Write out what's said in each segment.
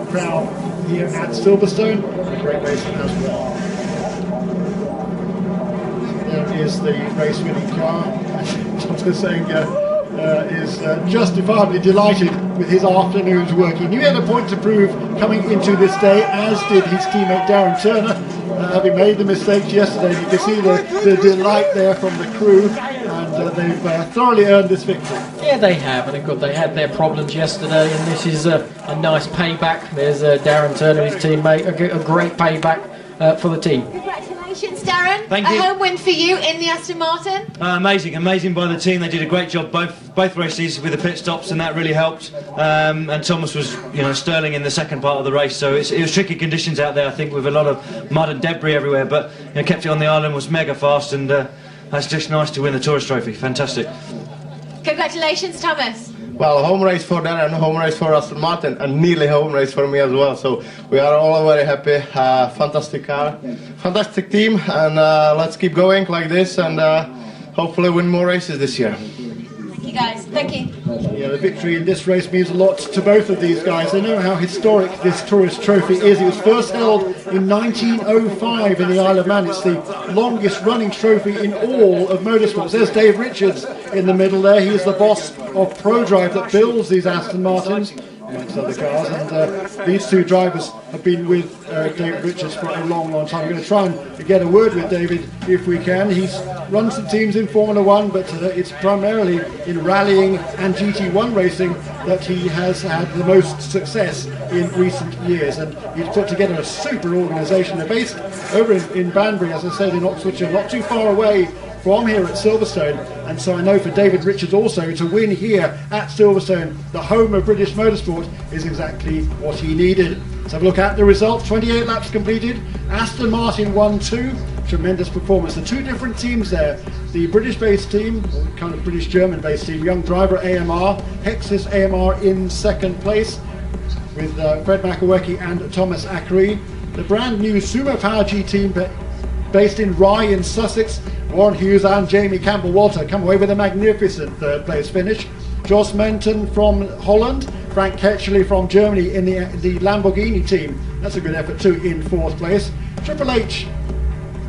Crowd here at Silverstone, a great racing as well. There is the race winning car. Tom is saying is justifiably delighted with his afternoon's work. He knew he had a point to prove coming into this day, as did his teammate Darren Turner, having made the mistakes yesterday. You can see the delight there from the crew, and they've thoroughly earned this victory. Yeah, they have, and good, they had their problems yesterday, and this is a nice payback. There's Darren Turner, his teammate, a great payback for the team. Congratulations, Darren. Thank you. A home win for you in the Aston Martin. Amazing by the team. They did a great job both races with the pit stops, and that really helped. And Thomas was, sterling in the second part of the race. So it was tricky conditions out there, I think, with a lot of mud and debris everywhere. But kept it on the island, was mega fast, and that's just nice to win the Tourist Trophy. Fantastic. Congratulations, Thomas. Well, home race for Darren, home race for Aston Martin, and nearly home race for me as well. So we are all very happy. Fantastic car, fantastic team, and let's keep going like this, and hopefully win more races this year. Thank you, guys. Thank you. Yeah, the victory in this race means a lot to both of these guys. They know how historic this Tourist Trophy is. It was first held in 1905 in the Isle of Man. It's the longest running trophy in all of motorsports. There's Dave Richards in the middle there. He is the boss of ProDrive that builds these Aston Martins, amongst other cars, and these two drivers have been with David Richards for a long time. We're going to try and get a word with David if we can. He's run some teams in Formula 1, but it's primarily in rallying and GT1 racing that he has had the most success in recent years, and he's put together a super organisation. They're based over in Banbury, as I said, in Oxfordshire, not too far away from here at Silverstone, and so I know for David Richards also to win here at Silverstone, the home of British motorsport, is exactly what he needed. Let's have a look at the results. 28 laps completed. Aston Martin won 2. Tremendous performance. The two different teams there. The British-based team, or kind of British-German-based team, Young Driver AMR, Hexis AMR in second place with Fred McAwecki and Thomas Ackery. The brand new Sumo Power G team based in Rye in Sussex, Warren Hughes and Jamie Campbell-Walter come away with a magnificent third place finish. Jos Menton from Holland, Frank Ketchley from Germany in the Lamborghini team. That's a good effort too, in fourth place. Triple H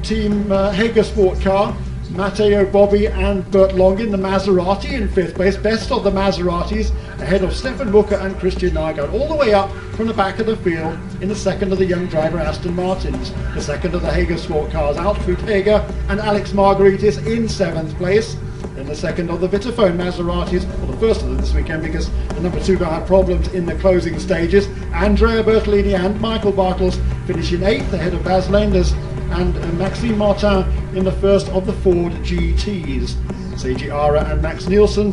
team Hager Sport car, Matteo Bobby and Bert Longin, the Maserati in fifth place. Best of the Maseratis, ahead of Stefan Booker and Christian Nygaard, all the way up from the back of the field in the second of the Young Driver Aston Martins. The second of the Hager Sport cars, Alfred Hager and Alex Margaritis in seventh place. Then the second of the Vitaphone Maseratis, well, the first of them this weekend, because the number 2 car had problems in the closing stages. Andrea Bertolini and Michael Bartels finish in 8th, ahead of Baz Lenders and Maxime Martin in the first of the Ford GTs. Seiji Ara and Max Nielsen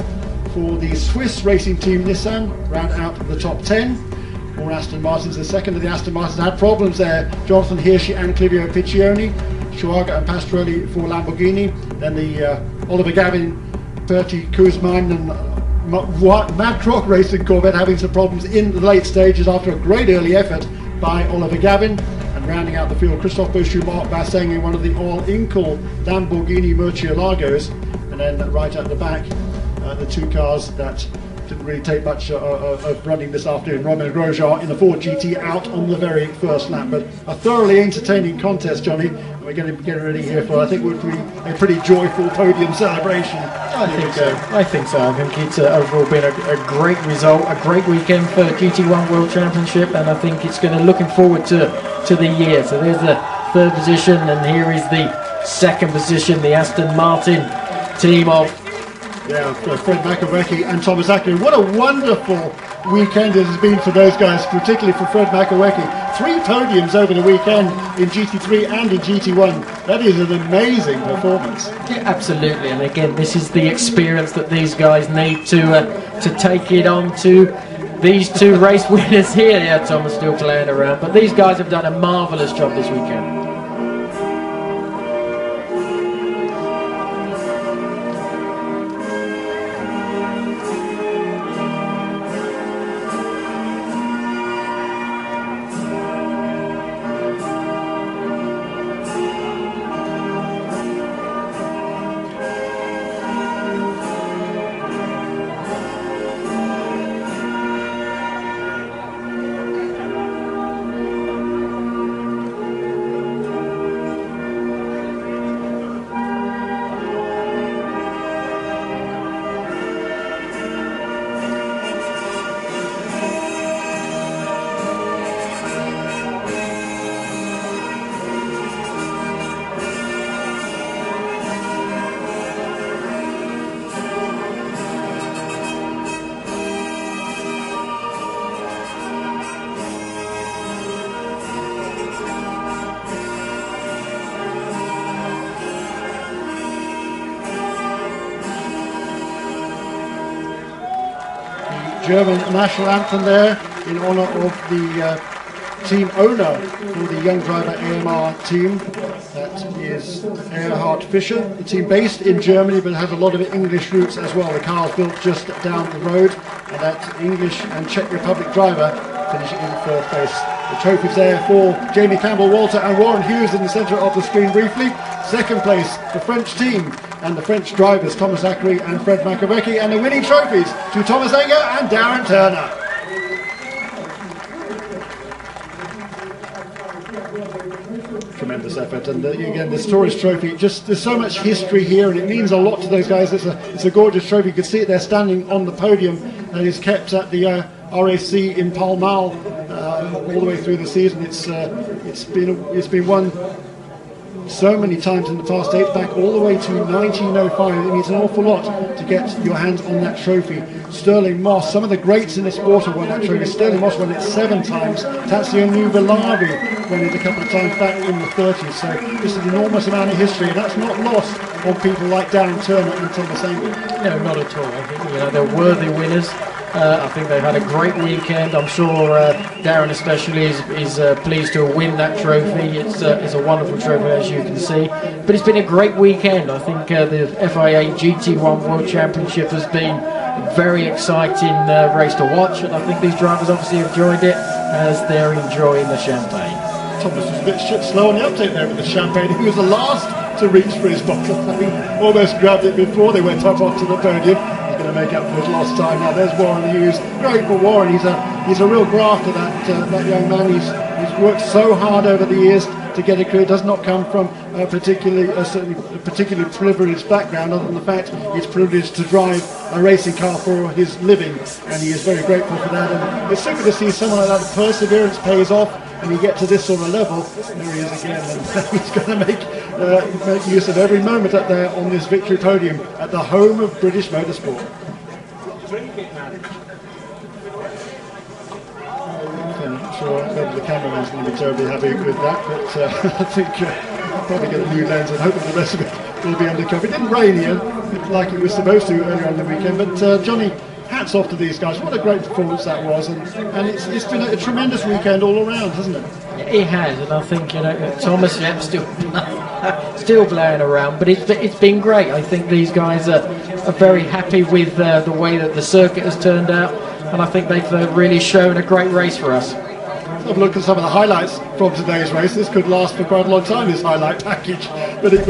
for the Swiss racing team Nissan round out the top 10. More Aston Martins. The second of the Aston Martins had problems there. Jonathan Hirschi and Clivio Piccioni. Schuaga and Pastorelli for Lamborghini. Then the Oliver Gavin, Bertie Kuzman and Mad Croc Racing Corvette having some problems in the late stages after a great early effort by Oliver Gavin. And rounding out the field, Christophe Beauchou, Mark Basseng in one of the all-Incal Lamborghini Murcielagos. And then right at the back, the two cars that didn't really take much of running this afternoon. Romain Grosjean in the Ford GT out on the very first lap. But a thoroughly entertaining contest, Johnny. We're going to get ready here for, I think, would be a pretty joyful podium celebration. I think so. I think it's overall been a great result, a great weekend for GT1 World Championship, and I think it's going to looking forward to the year. So there's the third position, and here is the second position, the Aston Martin team of Fred McAwecki and Thomas Ackery. What a wonderful weekend it has been for those guys, particularly for Fred McAwecki. 3 podiums over the weekend in GT3 and in GT1. That is an amazing performance. Yeah, absolutely. And again, this is the experience that these guys need to take it on to these two race winners here. Yeah, Thomas still playing around, but these guys have done a marvellous job this weekend. German national anthem there in honour of the team owner for the young driver AMR team. That is Erhard Fischer, the team based in Germany but has a lot of English roots as well. The car's built just down the road, and that English and Czech Republic driver finishing in 4th place. The trophies there for Jamie Campbell, Walter and Warren Hughes in the centre of the screen briefly. 2nd place, the French team and the French drivers Thomas Zachary and Fred Macavecchi, and the winning trophies to Thomas Enger and Darren Turner. Tremendous effort, and again this tourist trophy, just there's so much history here and it means a lot to those guys. It's a gorgeous trophy. You can see it there standing on the podium, and is kept at the RAC in Pall Mall all the way through the season. It's been won so many times in the past, dates back all the way to 1905. It means an awful lot to get your hands on that trophy. Sterling Moss, some of the greats in the sport have won that trophy. Sterling Moss won it 7 times. Tazio Nuvolari won it a couple of times back in the 30s. So just an enormous amount of history, and that's not lost on people like Darren Turner and Thomas Enger. No, not at all. I think they're worthy winners. I think they've had a great weekend. I'm sure Darren especially is pleased to win that trophy. It's a wonderful trophy, as you can see. But it's been a great weekend. I think the FIA GT1 World Championship has been a very exciting race to watch, and I think these drivers obviously enjoyed it as they're enjoying the champagne. Thomas was a bit slow on the uptake there with the champagne. He was the last to reach for his bottle. He almost grabbed it before they went up onto the podium. Going to make up for his lost time now. There's Warren Hughes. Great for Warren. He's a real grafter, that young man. He's worked so hard over the years to get a career. Does not come from a particularly privileged background, other than the fact he's privileged to drive a racing car for his living, and he is very grateful for that. And it's super to see someone like that. The perseverance pays off, and you get to this sort of level. There he is again, and he's going to make use of every moment up there on this victory podium at the home of British motorsport. I'm not sure whether the cameraman's going to be terribly happy with that, but I think I'll probably get a new lens and hope that the rest of it will be undercover. It didn't rain here like it was supposed to earlier on in the weekend, but Johnny, hats off to these guys. What a great performance that was, and it's been a tremendous weekend all around, hasn't it? It has, and I think Thomas still playing around, but it's been great. I think these guys are very happy with the way that the circuit has turned out, and I think they've really shown a great race for us. Have a look at some of the highlights from today's race. This could last for quite a long time, this highlight package, but it